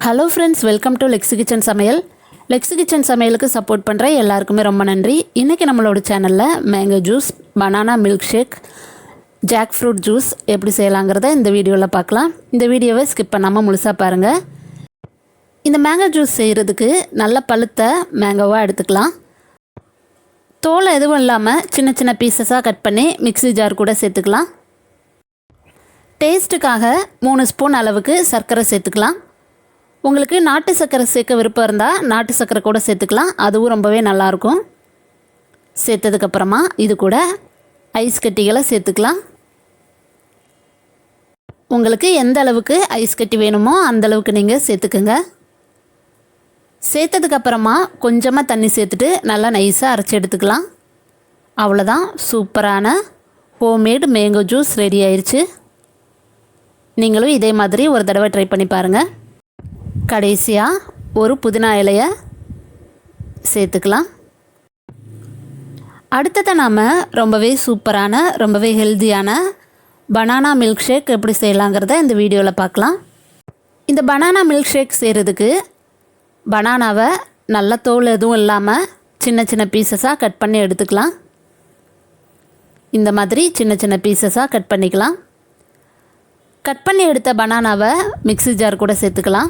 Hello friends, welcome to Lexi kitchen சமையல். Lexi kitchen சமையலுக்கு support பண்ணுற எல்லாருக்குமே ரொம்ப நன்றி. இன்றைக்கி நம்மளோட சேனலில் mango juice, banana milkshake, jackfruit juice எப்படி செய்யலாங்கிறத இந்த வீடியோவில் பார்க்கலாம். இந்த வீடியோவை ஸ்கிப் பண்ணாமல் முழுசாக பாருங்கள். இந்த மேங்கோ ஜூஸ் செய்கிறதுக்கு நல்ல பழுத்த மேங்கோவாக எடுத்துக்கலாம். தோலை எதுவும் இல்லாமல் சின்ன சின்ன பீசஸாக கட் பண்ணி மிக்ஸி ஜார் கூட சேர்த்துக்கலாம். டேஸ்ட்டுக்காக 3 ஸ்பூன் அளவுக்கு சர்க்கரை சேர்த்துக்கலாம். உங்களுக்கு நாட்டு சர்க்கரை சேர்க்க விருப்பம் இருந்தால் நாட்டு சர்க்கரை கூட சேர்த்துக்கலாம், அதுவும் ரொம்பவே நல்லாயிருக்கும். சேர்த்ததுக்கப்புறமா இது கூட ஐஸ் கட்டிகளை சேர்த்துக்கலாம். உங்களுக்கு எந்த அளவுக்கு ஐஸ் கட்டி வேணுமோ அந்தளவுக்கு நீங்கள் சேர்த்துக்குங்க. சேர்த்ததுக்கப்புறமா கொஞ்சமாக தண்ணி சேர்த்துட்டு நல்லா நைஸாக அரைச்சி எடுத்துக்கலாம். அவ்வளோதான், சூப்பரான ஹோம்மேட் மேங்கோ ஜூஸ் ரெடி ஆயிடுச்சு. நீங்களும் இதே மாதிரி ஒரு தடவை ட்ரை பண்ணி பாருங்கள். கடைசியாக ஒரு புதினா இலையை சேர்த்துக்கலாம். அடுத்ததை நாம் ரொம்பவே சூப்பரான ரொம்பவே ஹெல்த்தியான பனானா மில்க் ஷேக் எப்படி செய்யலாங்கிறத இந்த வீடியோவில் பார்க்கலாம். இந்த பனானா மில்க் ஷேக் செய்கிறதுக்கு பனானாவை நல்ல தோல் எதுவும் இல்லாமல் சின்ன சின்ன பீசஸாக கட் பண்ணி எடுத்துக்கலாம். இந்த மாதிரி சின்ன சின்ன பீசஸாக கட் பண்ணிக்கலாம். கட் பண்ணி எடுத்த பனானாவை மிக்ஸி ஜார் கூட சேர்த்துக்கலாம்.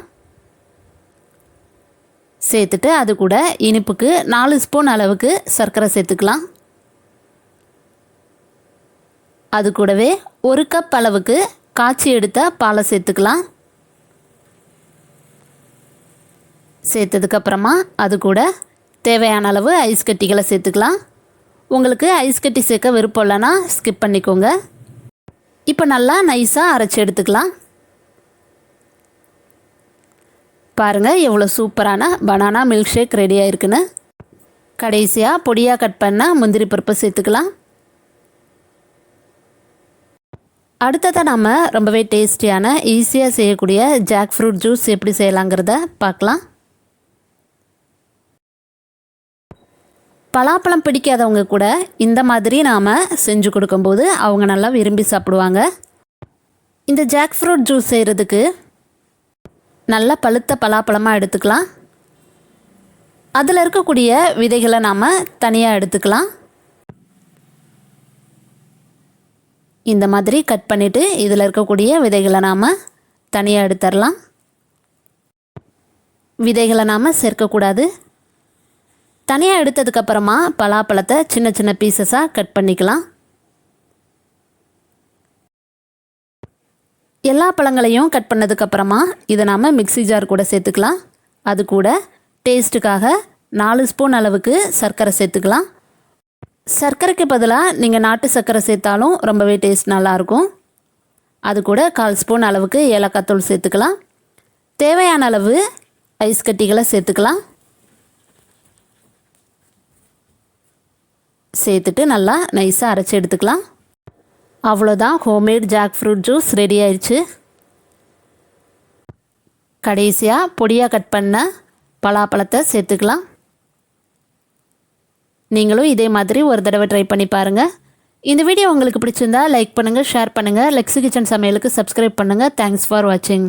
சேர்த்துட்டு அது கூட இனிப்புக்கு 4 ஸ்பூன் அளவுக்கு சர்க்கரை சேர்த்துக்கலாம். அது கூடவே 1 கப் அளவுக்கு காய்ச்சி எடுத்த பாலை சேர்த்துக்கலாம். சேர்த்ததுக்கப்புறமா அது கூட தேவையான அளவு ஐஸ் கட்டிகளை சேர்த்துக்கலாம். உங்களுக்கு ஐஸ் கட்டி சேர்க்க விருப்பம் இல்லைன்னா ஸ்கிப் பண்ணிக்கோங்க. இப்போ நல்லா நைஸாக அரைச்சி எடுத்துக்கலாம். பாருங்கள் எவ்வளோ சூப்பரான பனானா மில்க் ஷேக் ரெடி ஆகிருக்குன்னு. கடைசியாக பொடியாக கட் பண்ண முந்திரி பருப்பை சேர்த்துக்கலாம். அடுத்ததாக நாம் ரொம்பவே டேஸ்டியான ஈஸியாக செய்யக்கூடிய ஜாக்ஃப்ரூட் ஜூஸ் எப்படி செய்யலாங்கிறத பார்க்கலாம். பலாப்பழம் பிடிக்காதவங்க கூட இந்த மாதிரி நாம் செஞ்சு கொடுக்கும்போது அவங்க நல்லா விரும்பி சாப்பிடுவாங்க. இந்த ஜாக்ஃப்ரூட் ஜூஸ் செய்கிறதுக்கு நல்ல பழுத்த பலாப்பழமாக எடுத்துக்கலாம். அதில் இருக்கக்கூடிய விதைகளை நாம் தனியாக எடுத்துக்கலாம். இந்த மாதிரி கட் பண்ணிவிட்டு இதில் இருக்கக்கூடிய விதைகளை நாம் தனியாக எடுத்துடலாம். விதைகளை நாம் சேர்க்கக்கூடாது. தனியாக எடுத்ததுக்கப்புறமா பலாப்பழத்தை சின்ன சின்ன பீசஸாக கட் பண்ணிக்கலாம். எல்லா பழங்களையும் கட் பண்ணதுக்கப்புறமா இதை நாம் மிக்ஸி ஜார் கூட சேர்த்துக்கலாம். அது கூட டேஸ்ட்டுக்காக 4 ஸ்பூன் அளவுக்கு சர்க்கரை சேர்த்துக்கலாம். சர்க்கரைக்கு பதிலாக நீங்கள் நாட்டு சர்க்கரை சேர்த்தாலும் ரொம்பவே டேஸ்ட் நல்லாயிருக்கும். அது கூட 1/4 ஸ்பூன் அளவுக்கு ஏலக்காய் தூள் சேர்த்துக்கலாம். தேவையான அளவு ஐஸ் கட்டிகளை சேர்த்துக்கலாம். சேர்த்துட்டு நல்லா நைஸாக அரைச்சி எடுத்துக்கலாம். அவ்வளோதான், ஹோம்மேட் ஜாக்ஃப்ரூட் ஜூஸ் ரெடி ஆயிடுச்சு. கடைசியாக பொடியாக கட் பண்ண பலாப்பழத்தை சேர்த்துக்கலாம். நீங்களும் இதே மாதிரி ஒரு தடவை ட்ரை பண்ணி பாருங்கள். இந்த வீடியோ உங்களுக்கு பிடிச்சிருந்தா லைக் பண்ணுங்கள், ஷேர் பண்ணுங்கள். லெக்ஸி கிச்சன் சமையலுக்கு சப்ஸ்கிரைப் பண்ணுங்கள். தேங்க்ஸ் ஃபார் வாட்சிங்.